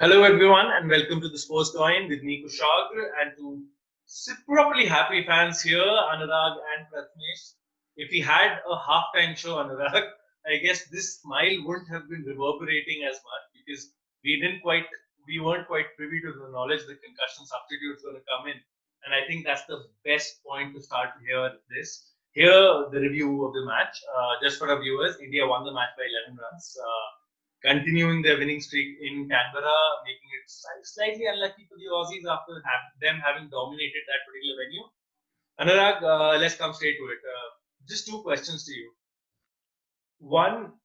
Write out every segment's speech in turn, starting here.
Hello, everyone, and welcome to the Sports Coin with me, Kushagr, and to properly happy fans here, Anuraag and Prathamesh. If we had a halftime show, Anuraag, I guess this smile wouldn't have been reverberating as much because we weren't quite privy to the knowledge the concussion substitute is going to come in, and I think that's the best point to start here. Here, the review of the match. Just for our viewers, India won the match by 11 runs. Continuing their winning streak in Canberra, making it slightly unlucky for the Aussies after them having dominated that particular venue. Anurag, let's come straight to it. Just two questions to you. One,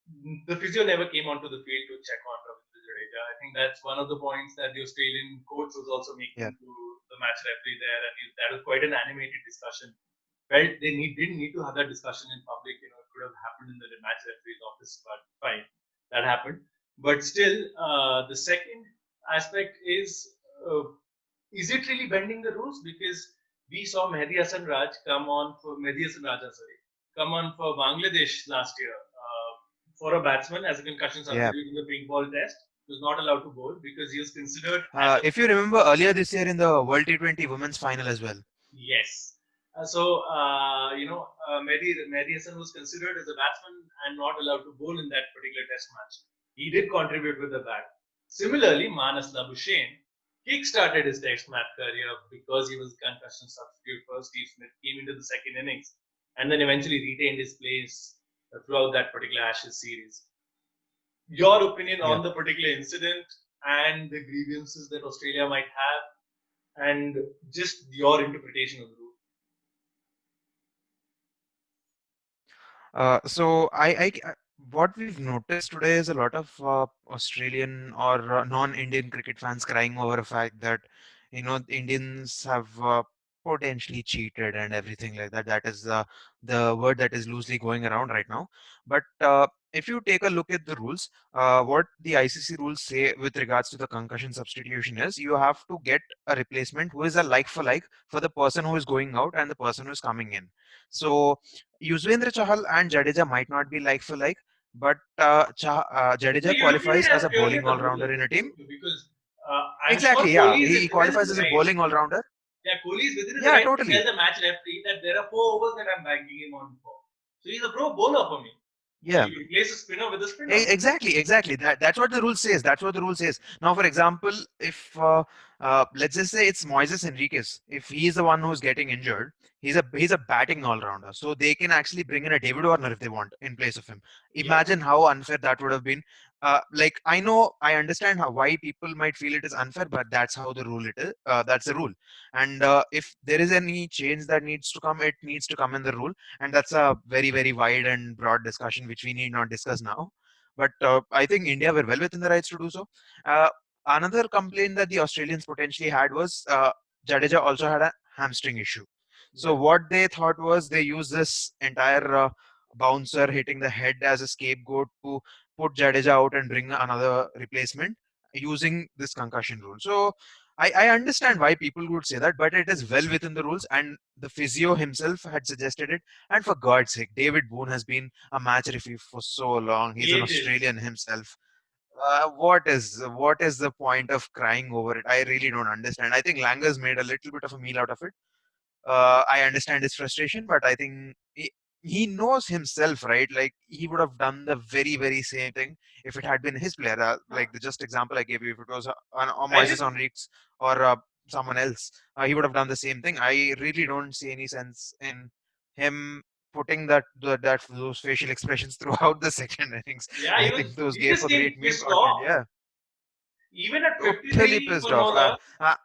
the physio never came onto the field to check on Ravindra Jadeja. I think that's one of the points that the Australian coach was also Yeah. making to the match referee there, and that was quite an animated discussion. Felt didn't need to have that discussion in public. It could have happened in the match referee's office, but fine, that happened. But still, the second aspect is it really bending the rules? Because we saw Mehdi Hassan Raja, sorry, come on for Bangladesh last year for a batsman as a concussion Yeah. substitute in the pink ball test. He was not allowed to bowl because he was considered as a If you remember earlier this year in the World T20 Women's Final as well. yes. Mehdi Hassan was considered as a batsman and not allowed to bowl in that particular test match. He did contribute with the bat. Similarly, Manas Labuschagne kick-started his test match career because he was a concussion substitute for Steve Smith, came into the second innings, and then eventually retained his place throughout that particular Ashes series. Your opinion Yeah. on the particular incident and the grievances that Australia might have, and just your interpretation of the rule. What we've noticed today is a lot of Australian or non-Indian cricket fans crying over the fact that, Indians have potentially cheated and everything like that. That is the word that is loosely going around right now. But if you take a look at the rules, what the ICC rules say with regards to the concussion substitution is you have to get a replacement who is a like for like for the person who is going out and the person who is coming in. So Yuzvendra, Chahal and Jadeja might not be like for like, but So Jadeja you're looking at qualifies it as as a purely bowling as a all-rounder bowler, in a team. because I'm sure Exactly, yeah. Kohli is He well qualifies within as the a right. bowling all-rounder. Yeah, Kohli is within his Yeah, right to tell totally. the match referee that there are 4 overs that I'm banking him on for. So he's a pro bowler for me. So Yeah. you replace a spinner with a spinner. Exactly. That's what the rule says. That's what the rule says. Now, for example, if let's just say it's Moises Enriquez, if he's the one who's getting injured, he's a batting all rounder. So they can actually bring in a David Warner if they want in place of him. Yeah. Imagine how unfair that would have been. Like I know, I understand why people might feel it is unfair, but that's how the rule it is. That's the rule. And if there is any change that needs to come, it needs to come in the rule, and that's a very wide and broad discussion which we need not discuss now. But I think India were well within the rights to do so. Another complaint that the Australians potentially had was Jadeja also had a hamstring issue. So Yeah. what they thought was they used this entire bouncer hitting the head as a scapegoat to put Jadeja out and bring another replacement using this concussion rule. So I understand why people would say that, but it is well within the rules, and the physio himself had suggested it. And for God's sake, David Boone has been a match referee for so long. He's an Ages. Australian himself. What is the point of crying over it? I really don't understand. I think Langer's made a little bit of a meal out of it. I understand his frustration, but I think he knows himself, right? Like he would have done the very same thing if it had been his player. Like the just example I gave you, if it was I think Moises Henriques or someone else, he would have done the same thing. I really don't see any sense in him putting that those facial expressions throughout the second innings. yeah, I think those he gave just a great seemed meme pissed content. off. Yeah, Even at totally 53 pissed for no off. loss,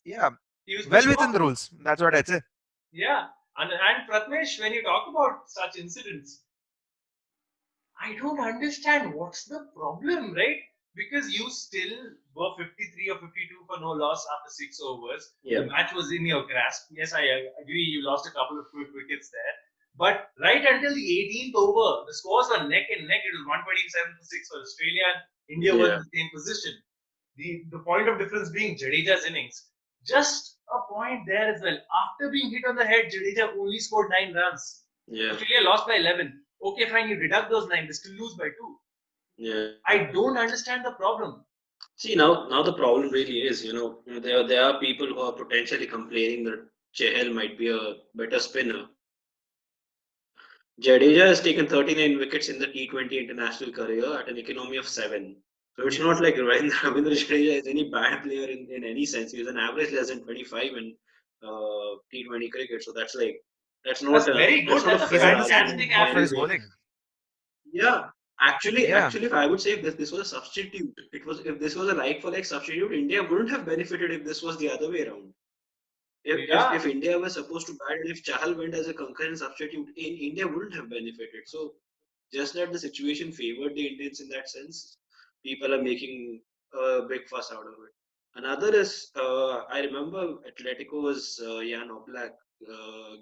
Yeah, he was well pissed within off. the rules. That's what I'd say. Yeah. And Prathamesh, when you talk about such incidents, I don't understand what's the problem, right? Because you still were 53 or 52 for no loss after 6 overs. Yeah. The match was in your grasp. Yes, I agree. You lost a couple of quick wickets there. But right until the 18th over, the scores were neck and neck. It was 127 to 6 for Australia, and India was in the same position. The point of difference being Jadeja's innings. Just a point there as well. After being hit on the head, Jadeja only scored 9 runs. Yeah. Australia lost by 11. Okay, fine, you deduct those 9, they still lose by 2. Yeah. I don't understand the problem. See, now the problem really is, there are people who are potentially complaining that Chahal might be a better spinner. Jadeja has taken 39 wickets in the T20 international career at an economy of 7. So it's not like Yes. Ravindra Jadeja is any bad player in any sense. He was an average less than 25 in T20 cricket. So That's very that's good. not a That's a He's fair argument underseen fantastic in more for any his average. way. bowling. Yeah, Yeah, actually, if I would say if this was a substitute, if this was a like for like substitute, India wouldn't have benefited if this was the other way around. Yeah. If India was supposed to bat and if Chahal went as a concurrent substitute, in India wouldn't have benefited. So just that the situation favored the Indians in that sense, people are making a big fuss out of it. Another is I remember Atletico's Jan Oblak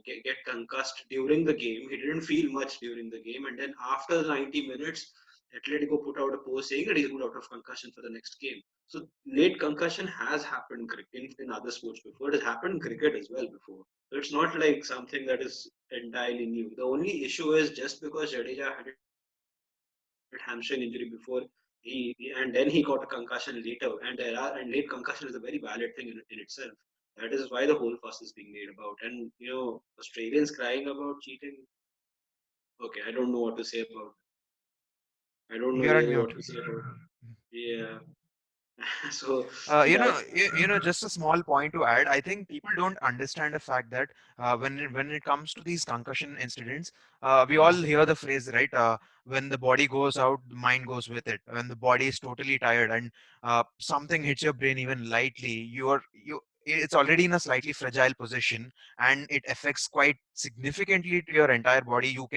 get concussed during the game. He didn't feel much during the game, and then after 90 minutes, Atletico put out a post saying that he's ruled out of concussion for the next game. So late concussion has happened in other sports before. It has happened in cricket as well before. So it's not like something that is entirely new. The only issue is just because Jadeja had a hamstring injury before and then he got a concussion later, and late concussion is a very valid thing in itself. That is why the whole fuss is being made about. And Australians crying about cheating. Okay, I don't know what to say about. I don't know you're on really what mute. to say about. Yeah. So You know, that's just a small point to add. I think people don't understand the fact that when it comes to these concussion incidents, we all hear the phrase, right? When the body goes out, the mind goes with it. When the body is totally tired and something hits your brain even lightly, it's already in a slightly fragile position, and it affects quite significantly to your entire body. You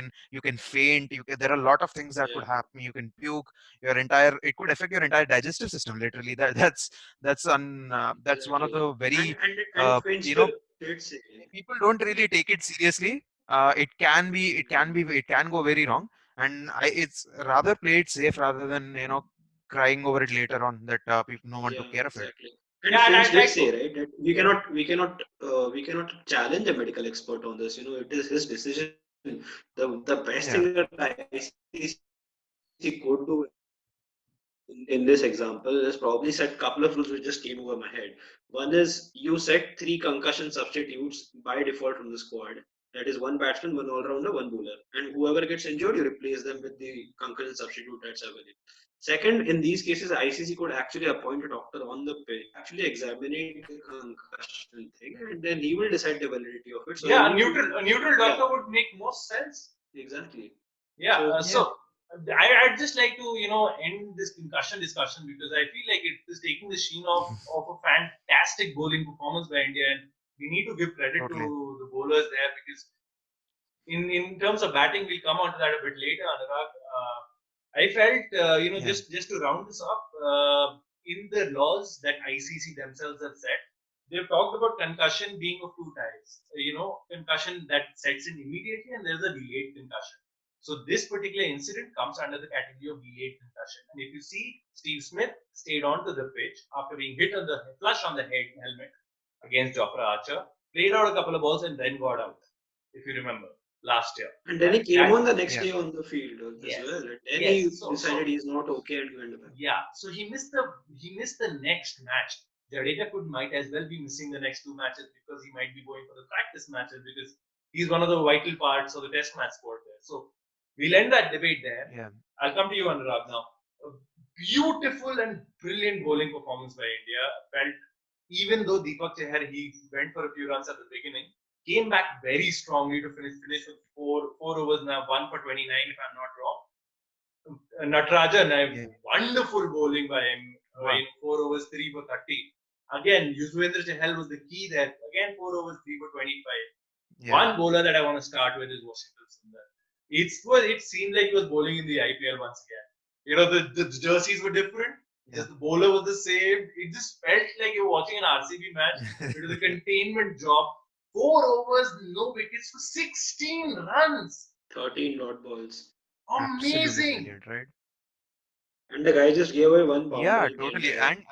can faint. There are a lot of things that could yeah. happen. You can puke. It could affect your entire digestive system. Literally, that's one of Exactly. the And very and and Finster did say, people don't really take it seriously. It can go very wrong, and it's rather play it safe rather than crying over it later on that people no one took yeah, care of it. exactly. And Yeah, and Finch I'd did like say, to. right, that Yeah. we cannot challenge a medical expert on this. It is his decision. The best thing that Yeah, ICC could do in this example is probably set couple of rules which just came over my head. One is you set three concussion substitutes by default from the squad. That is one batsman, one all rounder, one bowler. And whoever gets injured, you replace them with the concussion substitute that's available. Second, in these cases, ICC could actually appoint a doctor on the pitch who will actually examine the concussion thing, and then he will decide the validity of it. So there won't be, Yeah, yeah, a neutral doctor would make most sense. exactly. Yeah. So yeah, I'd just like to end this concussion discussion because I feel like it is taking the sheen of a fantastic bowling performance by India, and we need to give credit to totally. the bowlers there because in terms of batting, we'll come on to that a bit later, Anurag. I felt, Yeah, just to round this up, in the laws that ICC themselves have set, they've talked about concussion being of two types. Concussion that sets in immediately, and there's a delayed concussion. So this particular incident comes under the category of delayed concussion. And if you see, Steve Smith stayed on to the pitch after being hit on the flush on the head helmet against Jofra Archer, played out a couple of balls, and then got out. If you remember last year, and then he and came that on the next yeah, day on the field as yes, well. And then yes. he So decided he's not okay and he went back. yeah, so he missed the next match. Jadeja could might as well be missing the next two matches because he might be going for the practice matches because he's one of the vital parts of the test match squad there. So we'll end that debate there. yeah. I'll come to you, Anurag, now. A beautiful and brilliant bowling performance by India. Felt even though Deepak Chahar he went for a few runs at the beginning, came back very strongly to finish with four overs now, one for 29 if I'm not wrong. Natarajan, Yeah. wonderful bowling by him Wow. in 4 overs, 3 for 30. Again, Yuzvendra Chahal was the key there. Again, 4 overs, 3 for 25. Yeah, One bowler that I want to start with is Washington Sundar. It seemed like he was bowling in the IPL once again. The jerseys were different. yeah. Just the bowler was the same. It just felt like you're watching an RCB match. It was a containment job. 4 overs, no wickets for 16 runs. 13 dot balls. Absolutely Amazing. brilliant, right? And the guy just gave away one Yeah, boundary in the totally. entire. And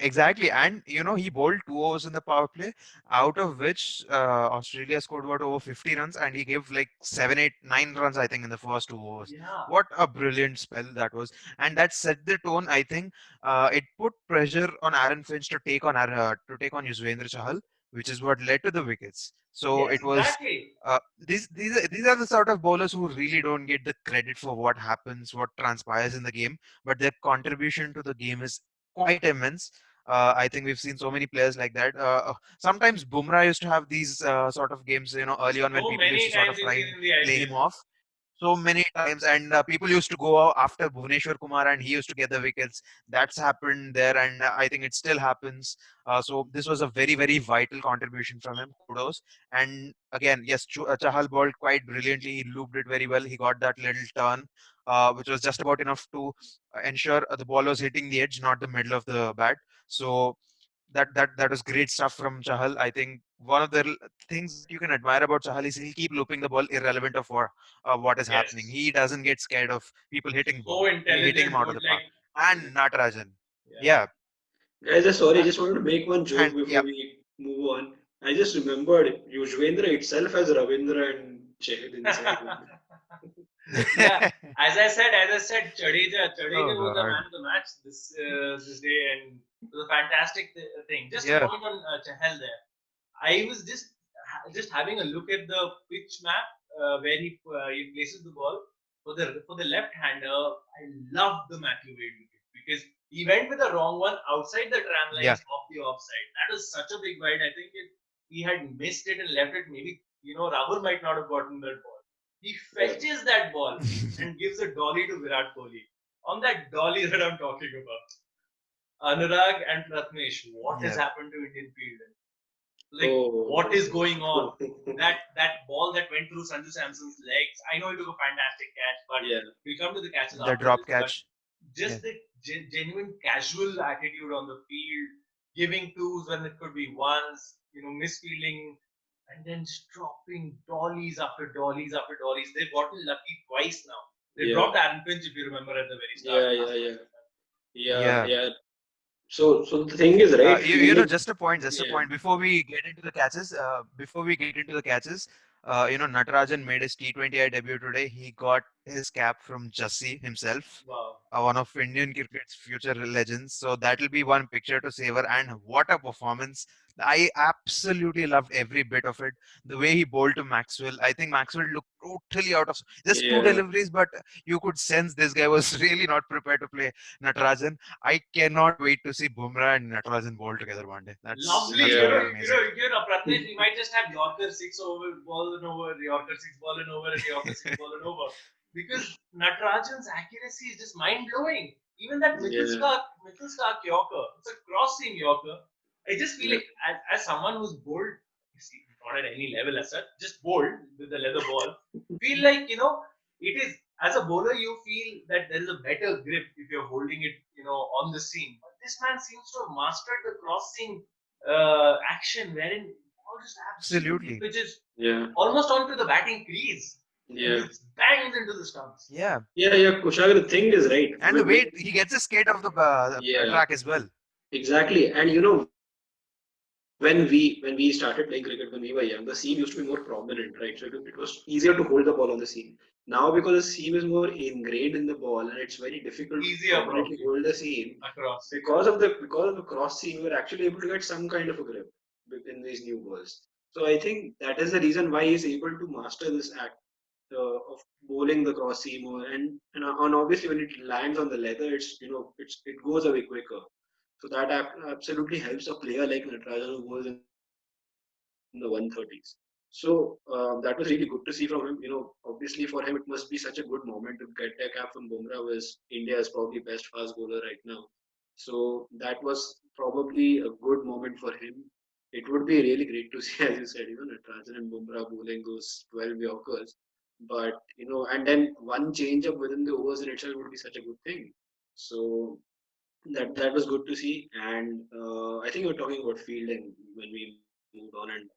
Exactly, and he bowled 2 overs in the power play, out of which Australia scored what over 50 runs, and he gave like 7, 8, 9 runs, I think, in the first 2 overs. Yeah. What a brilliant spell that was, and that set the tone. I think it put pressure on Aaron Finch to take on Yuzvendra Chahal, which is what led to the wickets. So Yes, it was. exactly. These are the sort of bowlers who really don't get the credit for what happens, what transpires in the game, but their contribution to the game is quite immense. I think we've seen so many players like that. Sometimes Bumrah used to have these sort of games, early on when So people used many to sort times of you've try seen and in the play him IPL. off so many times, and people used to go out after Bhuvneshwar Kumar, and he used to get the wickets. That's happened there, and I think it still happens. So this was a very, very vital contribution from him. Kudos. And again, yes, Chahal bowled quite brilliantly. He looped it very well. He got that little turn, which was just about enough to ensure the ball was hitting the edge, not the middle of the bat. So that was great stuff from Chahal. I think one of the things that you can admire about Chahal is he'll keep looping the ball irrelevant of what is happening. Yes. He doesn't get scared of people So hitting him intelligent, out of dude. the park. Like, And Natarajan, yeah. yeah, Guys, sorry, I uh, just wanted to make one and joke before yeah, we move on. I just remembered Yuzvendra itself has Ravindra and Chahal inside him. Yeah, as I said, Jadeja oh was the god, man of the match this day, and it was a fantastic thing. Just a yeah, point on Chahal there. I was just having a look at the pitch map where he places the ball for the left hander. I love the Matthew Wade wicket because he went with the wrong one outside the tram yeah, lines off the offside. That was such a big wide. I think if he had missed it and left it, maybe Rahul might not have gotten that ball. He Yeah. fetches that ball and gives a dolly to Virat Kohli. On that dolly that I'm talking about, Anurag and Prathamesh, what has yeah, happened to Indian fielding? Like, what is Oh. going on? That ball that went through Sanju Samson's legs. I know he took a fantastic catch, but Yeah. we'll come to the catches the after drop this. But catch, yeah, just the genuine casual attitude on the field, giving twos when it could be ones, misfielding, and then just dropping dollies after dollies after dollies. They've gotten lucky twice now. They Yeah. dropped Aaron Finch, if you remember, at the very start Yeah. last Yeah. Yeah. match. Yeah. yeah. Yeah. So the thing is, right? Fielding. Just a Yeah. point. Before we get into the catches, Natarajan made his T20I debut today. He got his cap from Jassi himself, Wow. one of Indian cricket's future legends. So that'll be one picture to savor. And what a performance! I absolutely loved every bit of it. The way he bowled to Maxwell, I think Maxwell looked totally out of just two Yeah. deliveries, but you could sense this guy was really not prepared to play Natarajan. I cannot wait to see Bumrah and Natarajan bowl together one day. Lovely, That's going to be Yeah. amazing. Pratnesh, we might just have Yorker six over, ball and over, Yorker six ball and over, and Yorker six ball and over. Because Natarajan's accuracy is just mind blowing. Even that Yeah. Mitchell Stark Yorker, it's a cross seam Yorker. I just feel Yeah. like, as someone who's bowled, see, not at any level as such, just bowled with the leather ball, feel like, it is, as a bowler, you feel that there is a better grip if you're holding it, on the seam. But this man seems to have mastered the cross seam action wherein ball just absolutely Absolutely. pitches Yeah. almost onto the batting crease and Yeah. just bangs into the stumps. Yeah. Yeah. Yeah. Kushagr, the thing is, right? And the way he gets his skate off the Yeah. track as well. Exactly. And when we started playing cricket when we were young, the seam used to be more prominent, right? So it was easier to hold the ball on the seam. Now because the seam is more ingrained in the ball and it's very difficult to prominently Easier, hold the probably, seam, across. because of the cross seam, we're actually able to get some kind of a grip in these new balls. So I think that is the reason why he's able to master this act of bowling the cross seam, and obviously when it lands on the leather, it goes away quicker. So that absolutely helps a player like Natarajan who goes in the 130s. So that was really good to see from him. Obviously for him it must be such a good moment to get a cap from Bumrah, who is India's probably best fast bowler right now. So that was probably a good moment for him. It would be really great to see, as you said, Natarajan and Bumrah bowling those 12 Yorkers. But and then one change up within the overs in itself would be such a good thing. So that was good to see. And I think we were talking about fielding when we moved on, and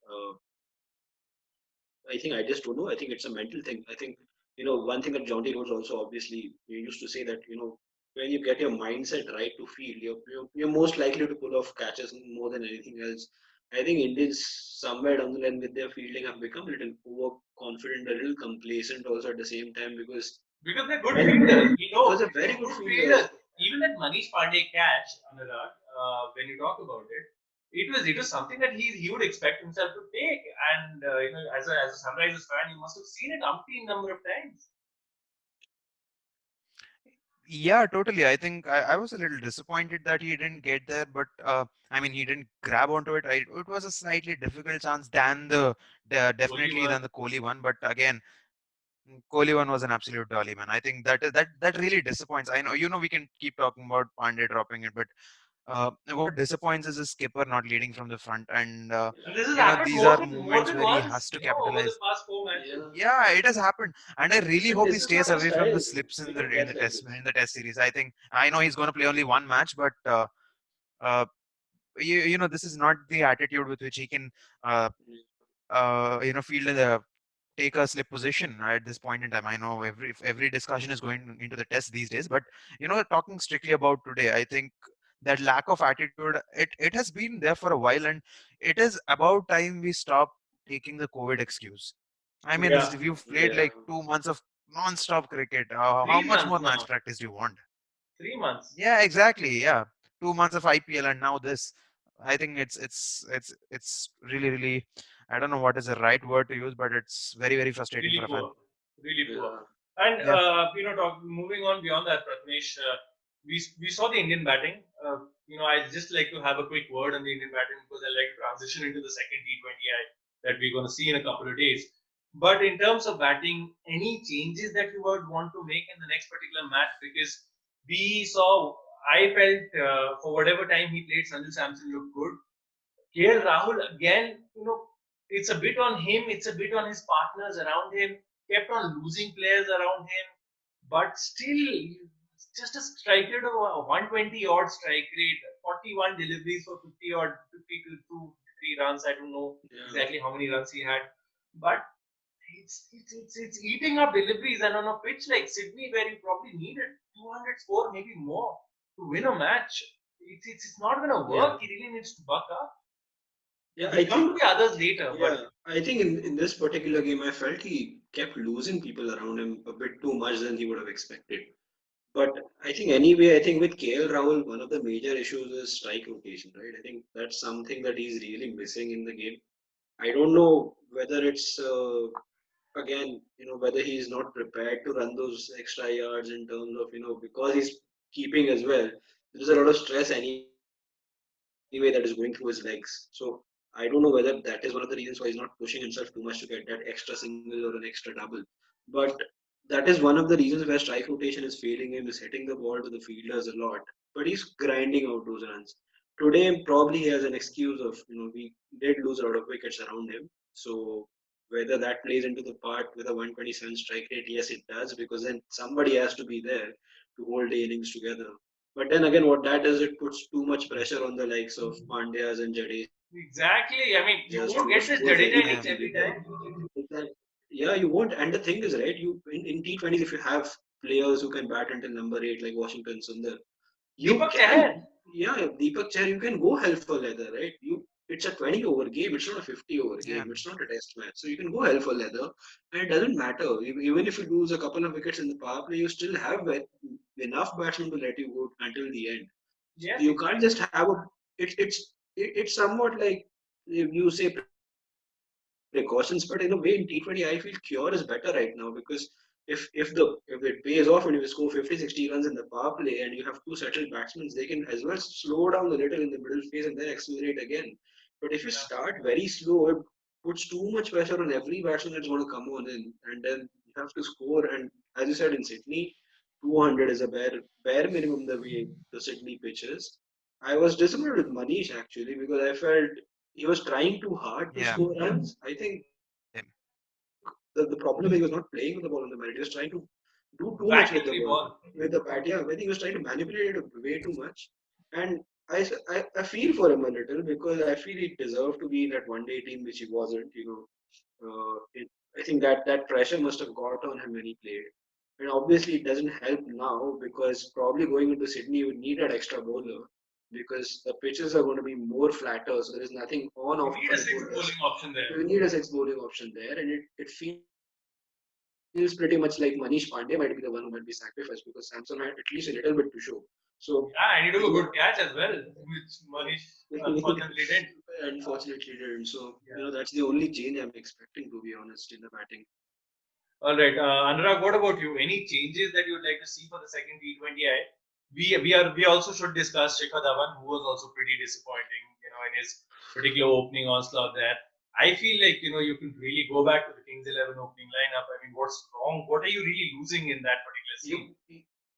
I think I just don't know. I think it's a mental thing. I think one thing that John D. Rhodes also obviously used to say that when you get your mindset right to field, you're most likely to pull off catches more than anything else. I think Indians somewhere down the line with their fielding have become a little overconfident, a little complacent also at the same time Because they're good when fielders. We because know they're very they're good good fielders. fielders. Even that Manish Pandey catch, Anurag, when you talk about it, it was something that he would expect himself to take. And as a Sunrisers fan, you must have seen it umpteen number of times. Yeah, totally. I think I was a little disappointed that he didn't get there, but I mean, he didn't grab onto it. It was a slightly difficult chance than Only definitely one. than the Kohli one. But again, Kohli one was an absolute dolly, man. I think that really disappoints. I know, we can keep talking about Pandey dropping it, but what disappoints is his skipper not leading from the front, and And this has happened these more are than more moments than where he once, has to over the capitalize. past four matches. Yeah, Yeah, it has happened, and I really and hope he this is stays not his away from the style. slips in the Cricket catch like this. test series. I know he's going to play only one match, but uh, this is not the attitude with which he can uh, field in the take a slip position at this point in time. I know every discussion is going into the test these days, but talking strictly about today, I think that lack of attitude, it has been there for a while, and it is about time we stop taking the COVID excuse. I mean, Yeah, we've played Yeah, like 2 months of non-stop cricket. How three much months more match now. practice do you want? 3 months. Yeah, exactly. Yeah, 2 months of IPL and now this. I think it's really really. I don't know what is the right word to use, but it's very very frustrating for Really a fan. poor, really poor. yeah. And Yeah, moving on beyond that, Prathamesh, we saw the Indian batting. I just like to have a quick word on the Indian batting because I like to transition into the second T20I that we're going to see in a couple of days. But in terms of batting, any changes that you would want to make in the next particular match? Because we saw, I felt for whatever time he played, Sanju Samson looked good. Here, Rahul again, it's a bit on him, it's a bit on his partners around him, kept on losing players around him, but still, just a strike rate of 120 odd strike rate, 41 deliveries for 50 odd, 52 3 runs. I don't know Yeah. exactly how many runs he had, but it's eating up deliveries. And on a pitch like Sydney, where you probably needed 200 score, maybe more, to win a match, it's not going to Yeah. work. He really needs to buck up. Yeah, We'll I come to think the others later, but I think in this particular game I felt he kept losing people around him a bit too much than he would have expected. But I think anyway, I think with KL Rahul, one of the major issues is strike rotation, right? I think that's something that he's really missing in the game. I don't know whether it's again, whether he's not prepared to run those extra yards in terms of, because he's keeping as well. There's a lot of stress anyway that is going through his legs. So I don't know whether that is one of the reasons why he's not pushing himself too much to get that extra single or an extra double. But that is one of the reasons where strike rotation is failing him, is hitting the ball to the fielders a lot. But he's grinding out those runs. Today probably he has an excuse of, we did lose a lot of wickets around him. So whether that plays into the part with a 127 strike rate, yes, it does, because then somebody has to be there to hold the innings together. But then again, what that does, it puts too much pressure on the likes of Pandyas and Jadejas to score exactly. I mean, very you quickly won't get this because Jadeja innings every time. yeah, you won't. And the thing is, right, in T20s, if you have players who can bat until number 8 like Washington Sundar, you Deepak can, Chahal. yeah, Deepak Chahar, you can go hell for leather, right? It's a 20 over game. It's not a 50 over yeah, game. It's not a test match. So you can go hell for leather, and it doesn't matter. Even if you lose a couple of wickets in the power play, you still have enough batsmen to let you go until the end. Yes, You can't exactly. just have a. It's somewhat like you say precautions, but in a way in T20 I feel cure is better right now because if it pays off and if you score 50, 60 runs in the power play and you have two settled batsmen, they can as well slow down a little in the middle phase and then accelerate again. But if you Yeah, start very slow, it puts too much pressure on every batsman that's going to come on in, and then you have to score. And as you said in Sydney, 200 is a bare minimum the way the Sydney pitch is. I was disappointed with Manish actually because I felt he was trying too hard to yeah, score runs. I think yeah, the problem is he was not playing with the ball on the bat. He was trying to do too much with the ball. whack every ball. With the bat, yeah. I think he was trying to manipulate it way too much. And I feel for him a little because I feel he deserved to be in that one day team, which he wasn't. I think that pressure must have got on him when he played. And obviously, it doesn't help now because probably going into Sydney, you would need that extra bowler because the pitches are going to be more flatter. So there is nothing on You off need a for the sixth bowlers. bowling option there. You need a six bowling option there, and it feels pretty much like Manish Pandey might be the one who might be sacrificed because Samson had at least a little bit to show. So Yeah, and he took a yeah, good catch as well, which Manish unfortunately did. unfortunately didn't. So Yeah. that's the only change I'm expecting, to be honest, in the batting. All right, Anurag, what about you? Any changes that you would like to see for the second T20I? We also should discuss Shikhar Dhawan, who was also pretty disappointing, in his particular opening onslaught there. I feel like you can really go back to the Kings 11 opening lineup. I mean, what's wrong? What are you really losing in that particular scene?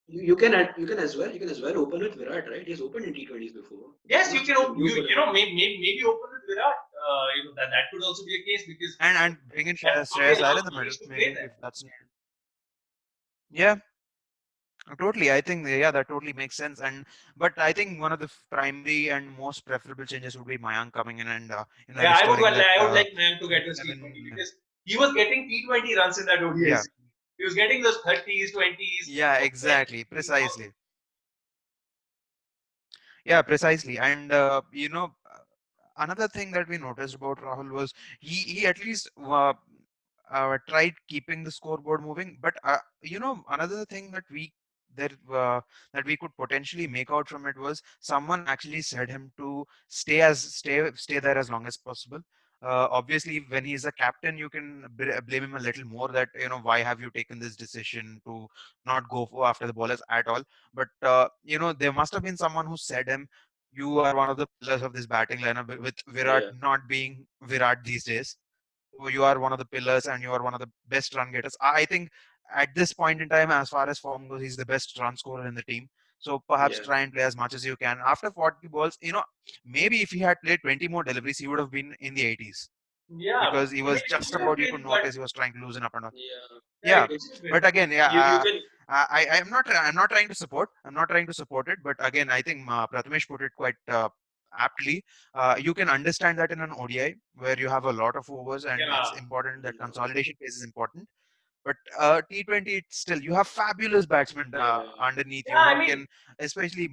You you can as well open with Virat, right? He's opened in T20s before. It's Yes, not something new for him. maybe open with Virat. That could also be a case because And bring in that probably Shreyas Iyer allows in the middle, Manish to play maybe there. if that's needed. Yeah, totally. I think yeah, that totally makes sense. And but I think one of the primary and most preferable changes would be Mayank coming in and Yeah, restoring that I would like Mayank to get his T20 11. because he was getting T20 runs in that ODI Yeah, series. He was getting those 30s, 20s, yeah, exactly, precisely. Yeah, precisely. And another thing that we noticed about Rahul was he at least tried keeping the scoreboard moving. But another thing that that we could potentially make out from it was someone actually said him to stay there as long as possible. Obviously, when he's a captain, you can blame him a little more that why have you taken this decision to not go for after the ballers at all. But there must have been someone who said him, "You are one of the pillars of this batting lineup." With Virat Yeah, not being Virat these days, so you are one of the pillars and you are one of the best run getters. I think at this point in time, as far as form goes, he's the best run scorer in the team. So perhaps yeah, try and play as much as you can. After 40 balls, maybe if he had played 20 more deliveries, he would have been in the 80s yeah, because he I mean, was it just could have about, you been, could but notice he was trying to loosen up and all. yeah. yeah, Yeah, it could It's have been. but again, you yeah, can I'm not trying to support. I'm not trying to support it, but again, I think Prathamesh put it quite aptly. You can understand that in an ODI where you have a lot of overs and it's Yeah, important that yeah, consolidation phase is important. But T20, it's still you have fabulous batsmen yeah, underneath yeah. you I who mean, can, especially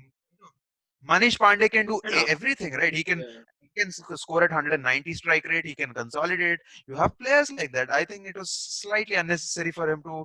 Manish Pandey can do and everything, right? yeah, He can score at 190 strike rate. He can consolidate. You have players like that. I think it was slightly unnecessary for him to,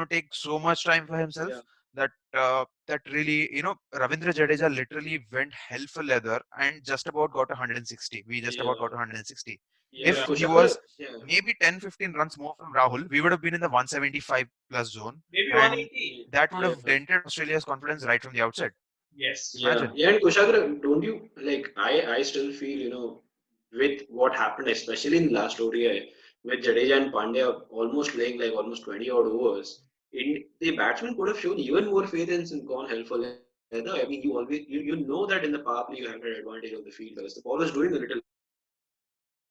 take so much time for himself. yeah, That really, Ravindra Jadeja literally went hell for leather and just about got 160. We just about yeah, got 160. yeah. yeah, If he Kushagr, was yeah, maybe 10-15 runs more from Rahul, we would have been in the 175 plus zone, maybe and 180. that would yeah, have dented Australia's confidence right from the outset. Yes. yeah, Imagine. yeah. And Kushagr, don't you like? I still feel with what happened, especially in last ODI, with Jadeja and Pandya almost playing like almost 20 odd overs. The batsman could have shown even more faith and gone hell for leather. I mean, you know that in the power play you have that advantage of the fielders. The ball was doing a little bit, no doubt. Again,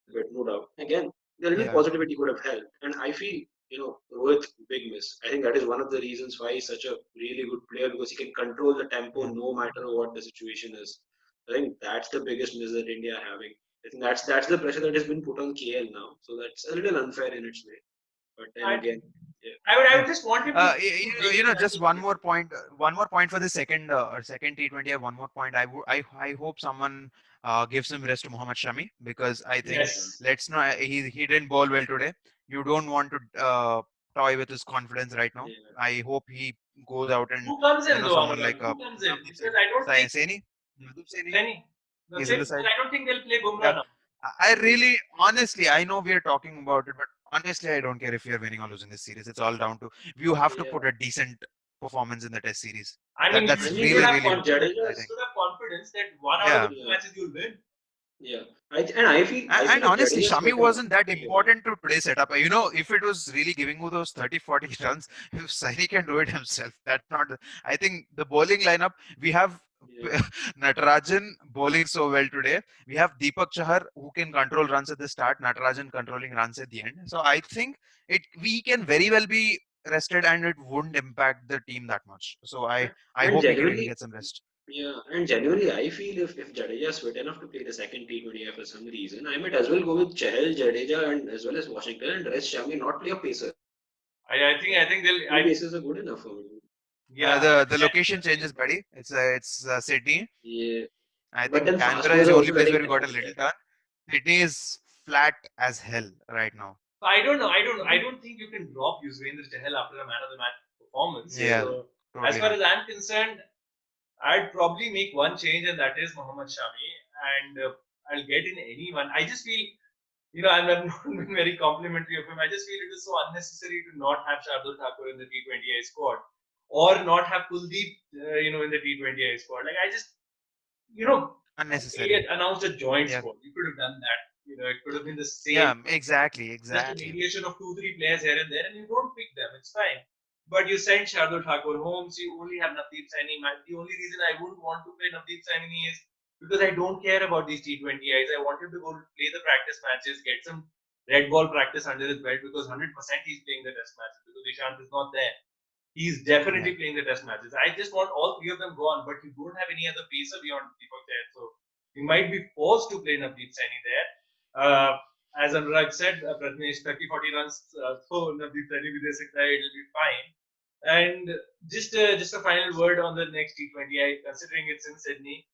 the little positivity could have helped. Yeah. And I feel, Rohit, big miss. I think that is one of the reasons why he's such a really good player because he can control the tempo no Yeah. matter what the situation is. I think that's the biggest miss that India are having. I think that's the pressure that has been put on KL now. So that's a little unfair in its way. But then I again, yeah, I Yeah. would just want him to make it back to Just the cricket. one more point for the second T20. One more point. I hope someone gives him rest to Mohammad Shami because I think yeah, Yes. let's not. He didn't bowl well today. You don't want to toy with his confidence right now. yeah. I hope he goes out and Who comes in though, someone like Anurag? Who comes in? Navdeep Because I don't think Saini, Navdeep Saini, Saini. That's he's in it. the Because side. I don't think they'll play Yeah. Bumrah now. I really, honestly, I know we are talking about it, but honestly, I don't care if we are winning or losing this series. It's all down to you have to put Yeah. a decent performance in the test series. I mean, I That's mean, really, they really important, Jadeja. I you think. should have confidence that one out of the Yeah. two Yeah, matches you'll win. yeah. And I feel And if honestly, Jadeja is Shami fit enough, wasn't that yeah, important to today's setup. If it was really giving you those 30, 40 runs, if Saini can do it himself, that's not. I think the bowling lineup, we have yeah. Natarajan bowling so well today. We have Deepak Chahar who can control runs at the start, Natarajan controlling runs at the end. So I think we can very well be rested and it wouldn't impact the team that much. So I And hope he'll genuinely, get some rest. yeah, and genuinely, I feel if Jadeja is fit enough to play the second T20I for some reason, I might as well go with Chahal, Jadeja, and as well as Washington and rest Shami, not play a pacer. I think they'll. Two bases are good enough for me. Yeah. The location changes, buddy. It's Sydney. Yeah, I but think then fast Canberra bowlers is are the only also place where getting we got a tagged little there. turn. Sydney is flat as hell right now. I don't know. I don't. I Hmm. don't think you can drop Yuzvendra Chahal after a man of the match performance. Yeah, Yeah, As totally far not. as I'm concerned, I'd probably make one change, and that is Mohammad Shami, and I'll get in anyone. I just feel, I've not been very complimentary of him. I just feel it is so unnecessary to not have Shardul Thakur in the T20I squad, or not have Kuldeep, in the T20I squad. Like I just, Unnecessary. he announced a joint Yeah, squad. You could have done that. It could have been the same, yeah, exactly, just a exactly. mediation of 2, 3 players here and there, and you don't pick them. It's fine. But you send Shardul Thakur home, so you only have Navdeep Saini. The only reason I wouldn't want to play Navdeep Saini is because I don't care about these T20Is. I want him to go play the practice matches, get some red ball practice under his belt because 100% he's playing the test matches because Ishant is not there. He's Yeah, definitely playing the test matches. I just want all three of them gone, but you don't have any other pacer beyond Deepak there. So you might be forced to play Navdeep Saini there. As Anurag said, Prathamesh 30-40 runs, so Navdeep Saini with the six, it'll be fine. And just a final word on the next T20I, considering it's in Sydney.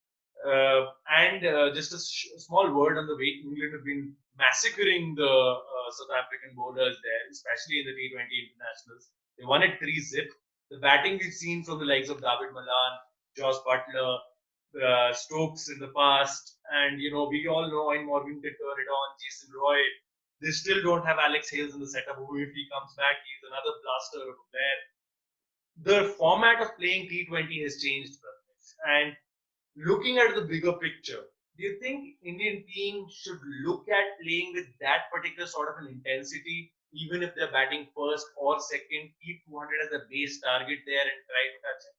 And just a small word on the way England have been massacring the South African bowlers there, especially in the T20 internationals. They won it 3-zip. The batting we've seen from the likes of David Malan, Josh Butler, Stokes in the past, and we all know Morgan can turn it on, Jason Roy. They still don't have Alex Hales in the setup. Who, if he comes back, he's another blaster over there. The format of playing T20 has changed, and looking at the bigger picture, do you think Indian team should look at playing with that particular sort of an intensity, even if they're batting first or second, keep 200 as a base target there and try to touch it?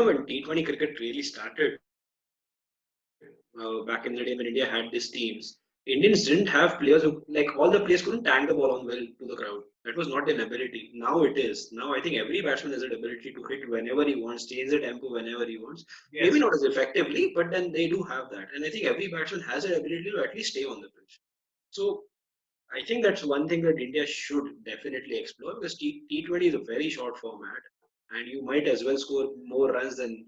when T20 cricket really started back in the day when India had these teams, Indians didn't have players who, like, all the players couldn't tang the ball on well to the crowd. That was not their ability. Now it is. Now I think every batsman has that ability to hit whenever he wants, change the tempo whenever he wants. Maybe Yes. not as effectively, but then they do have that. And I think every batsman has that ability to at least stay on the pitch. So I think that's one thing that India should definitely explore because T20 is a very short format, and you might as well score more runs than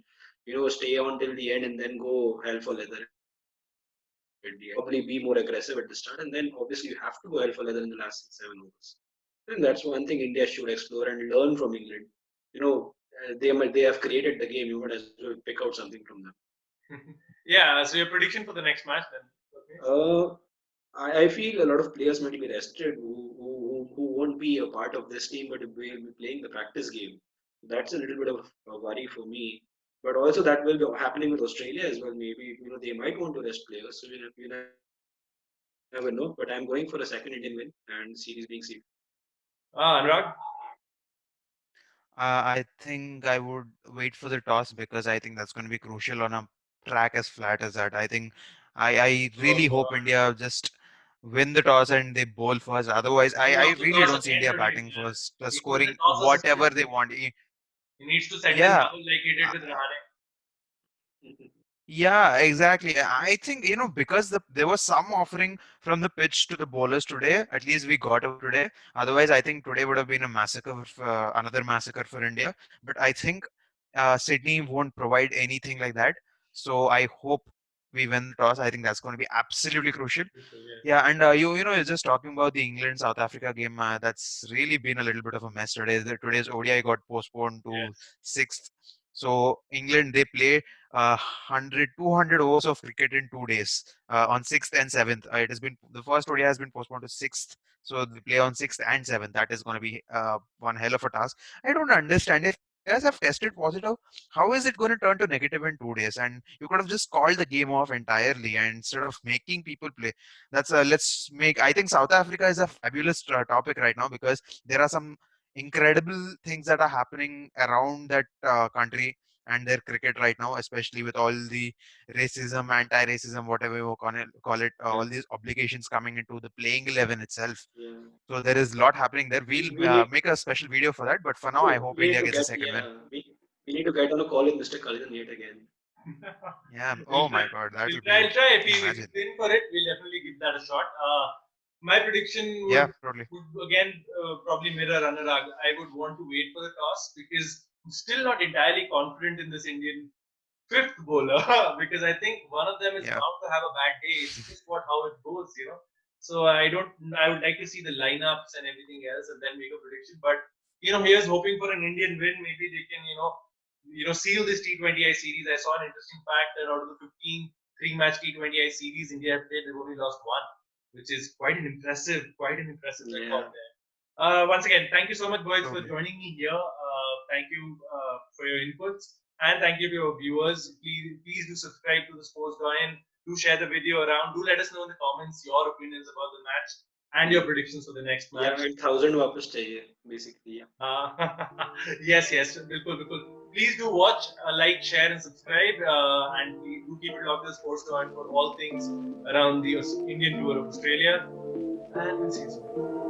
stay on till the end and then go hell for leather at the end. Probably be more aggressive at the start, and then obviously you have to go hell for leather in the last 6, 7 overs. And that's one thing India should explore and learn from England. They have created the game. You might as well pick out something from them. Yeah, so your prediction for the next match then? Okay. Uh, I feel a lot of players might be rested who won't be a part of this team but will be playing the practice game. That's a little bit of a worry for me. But also that will be happening with Australia as well. Maybe they might want to rest players, so you never know. But I'm going for a second Indian win and series being sealed. Anurag? I think I would wait for the toss because I think that's going to be crucial on a track as flat as that. I really Oh, hope India just win the toss and they bowl first. Otherwise, I no, the really toss don't is see yet India to take batting place. first, The scoring toss is still whatever to they take want. place. He needs to settle Yeah, Rahul like he did with uh, Rahane. yeah, exactly. I think, because there was some offering from the pitch to the bowlers today. At least we got over today. Otherwise, I think today would have been a massacre, another massacre for India. But I think Sydney won't provide anything like that. So I hope we win the toss. I think that's going to be absolutely crucial. Yeah. Yeah, and you're just talking about the England South Africa game. That's really been a little bit of a mess today. Today's ODI got postponed to Yes. 6th. So England they play 100, 200 overs of cricket in 2 days on 6th and 7th. It has been the first ODI has been postponed to 6th. So they play on 6th and 7th. That is going to be one hell of a task. I don't understand if players have tested positive. How is it going to turn to negative in 2 days? And you could have just called the game off entirely and instead of making people play. That's let's make. I think South Africa is a fabulous topic right now because there are some incredible things that are happening around that country and their cricket right now, especially with all the racism, anti-racism, whatever you call it, all Yeah, these obligations coming into the playing 11 itself. yeah. So there is a lot happening there. We'll We need make a special video for that. But for now, I hope we need India to gets a get second win. we need to get on a call with Mr. Cullinan yet again. Yeah. we'll Oh try. my God, that We'll would try. be. I'll try. If Imagine. he's in for it, we'll definitely give that a shot. My prediction Yeah, totally. would again probably mirror Anurag. I would want to wait for the toss because I'm still not entirely confident in this Indian fifth bowler because I think one of them is Yeah. bound to have a bad day. It's just what how it goes. So I don't. I would like to see the lineups and everything else and then make a prediction. But here's hoping for an Indian win. Maybe they can seal this T20I series. I saw an interesting fact that out of the 15 three-match T20I series India have played, they've only lost one, which is quite an impressive record Yeah. there. Once again, thank you so much, boys, for Totally. joining me here. Thank you for your inputs. And thank you to your viewers. Please do subscribe to the Sports Doyen. Do share the video around. Do let us know in the comments your opinions about the match and your predictions for the next Yeah, match. and 1,000 वापस चाहिए basically. Yeah. Yes, बिल्कुल बिल्कुल. Please do watch, like, share, and subscribe. And we do keep it locked to the Sports Doyen for all things around the Indian tour of Australia. And we'll see you soon.